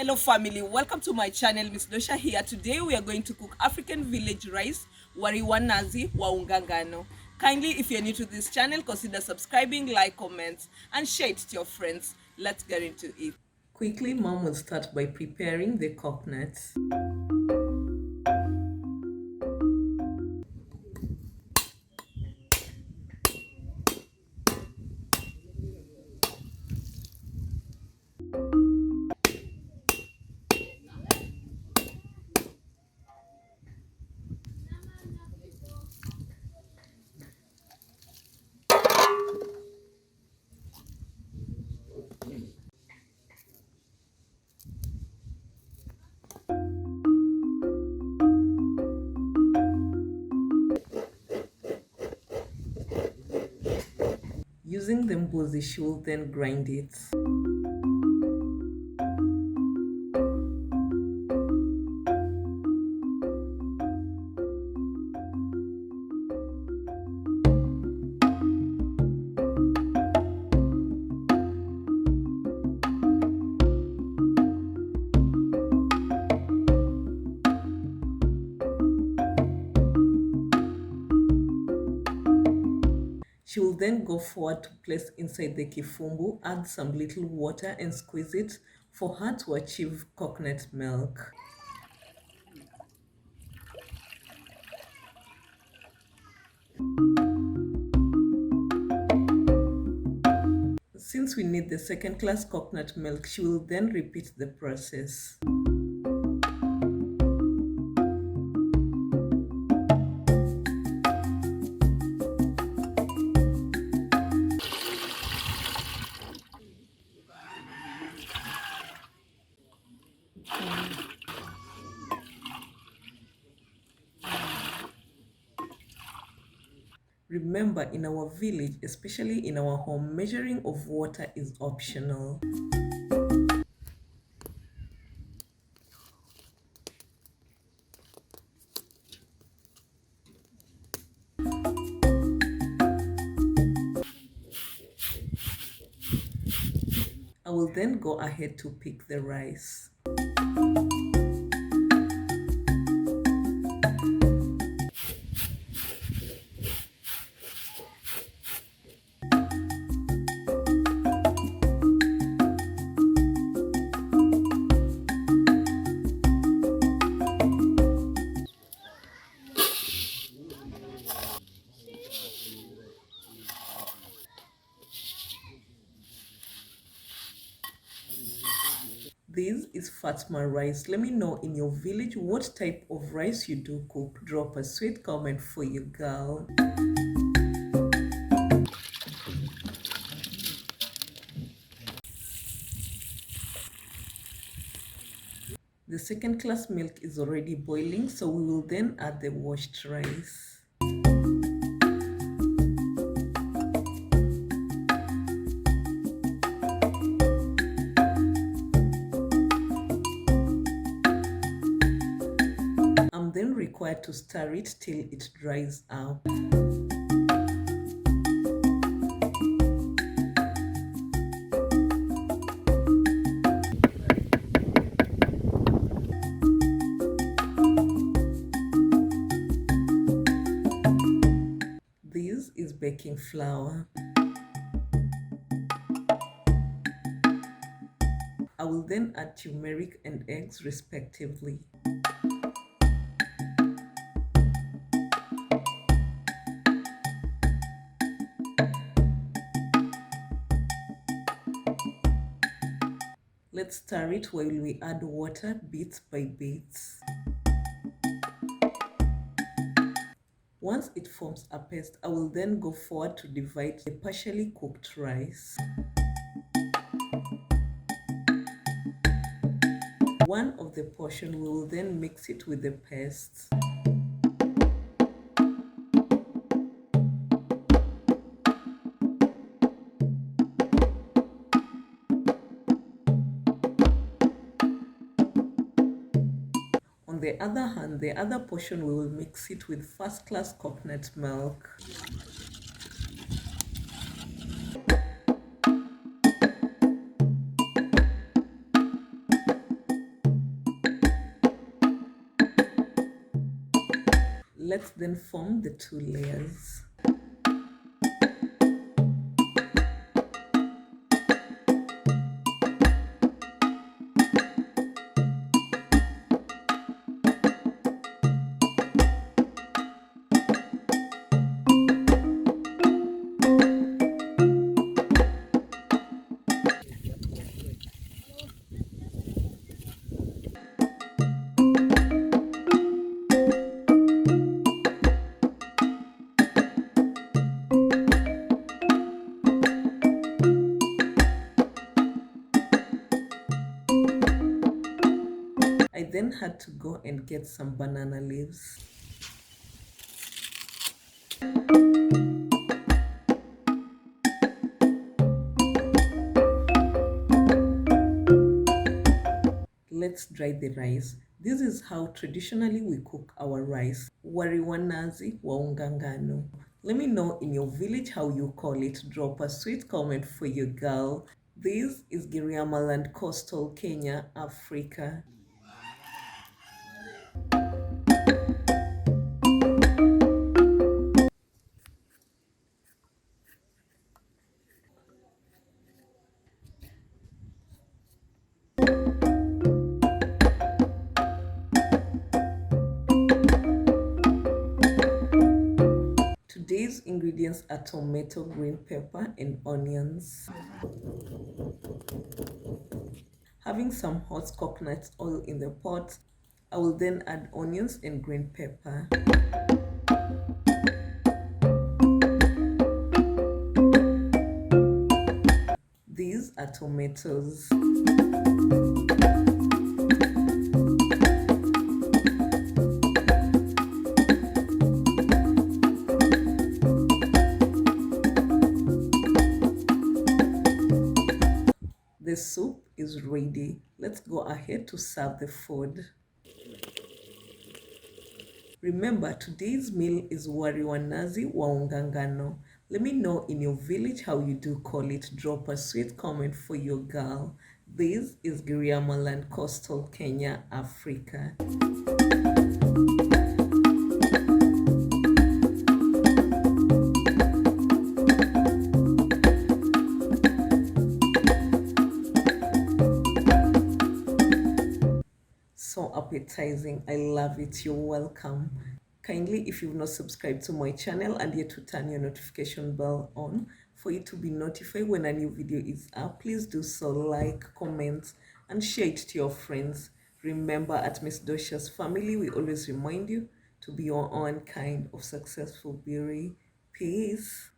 Hello family, welcome to my channel. Miss Dosha here. Today we are going to cook African village rice, wariwa nazi wa unga ngano. Kindly, if you're new to this channel, consider subscribing, like, comments, and share it to your friends. Let's get into it. Quickly, mom will start by preparing the coconuts. Using the mbuzi, she will then grind it. She will then go forward to place inside the kifumbu, add some little water and squeeze it for her to achieve coconut milk. Since we need the second class coconut milk, she will then repeat the process. Remember, in our village, especially in our home, measuring of water is optional. I will then go ahead to pick the rice. This is Fatma rice. Let me know in your village what type of rice you do cook. Drop a sweet comment for you, girl. The second class milk is already boiling, so we will then add the washed rice. I'm then required to stir it till it dries out. This is baking flour. I will then add turmeric and eggs respectively. Let's stir it while we add water bit by bit. Once it forms a paste, I will then go forward to divide the partially cooked rice. One of the portion we will then mix it with the paste. On the other hand, the other portion we will mix it with first class coconut milk. Let's then form the two layers. I then had to go and get some banana leaves. Let's dry the rice. This is how traditionally we cook our rice. Wariwa nazi wa ungangano. Let me know in your village how you call it. Drop a sweet comment for your girl. This is Giriamaland, coastal Kenya, Africa. Today's ingredients are tomato, green pepper, and onions. Having some hot coconut oil in the pot, I will then add onions and green pepper. These are tomatoes. The soup is ready. Let's go ahead to serve the food. Remember, today's meal is wariwa nazi wa ungangano. Let me know in your village how you do call it. Drop a sweet comment for your girl. This is Giriamaland, coastal Kenya, Africa. So appetizing. I love it. You're welcome. Kindly, if you've not subscribed to my channel and yet to turn your notification bell on for you to be notified when a new video is up, please do so. Like, comment, and share it to your friends. Remember, at Miss Dosha's family, we always remind you to be your own kind of successful beauty. Peace.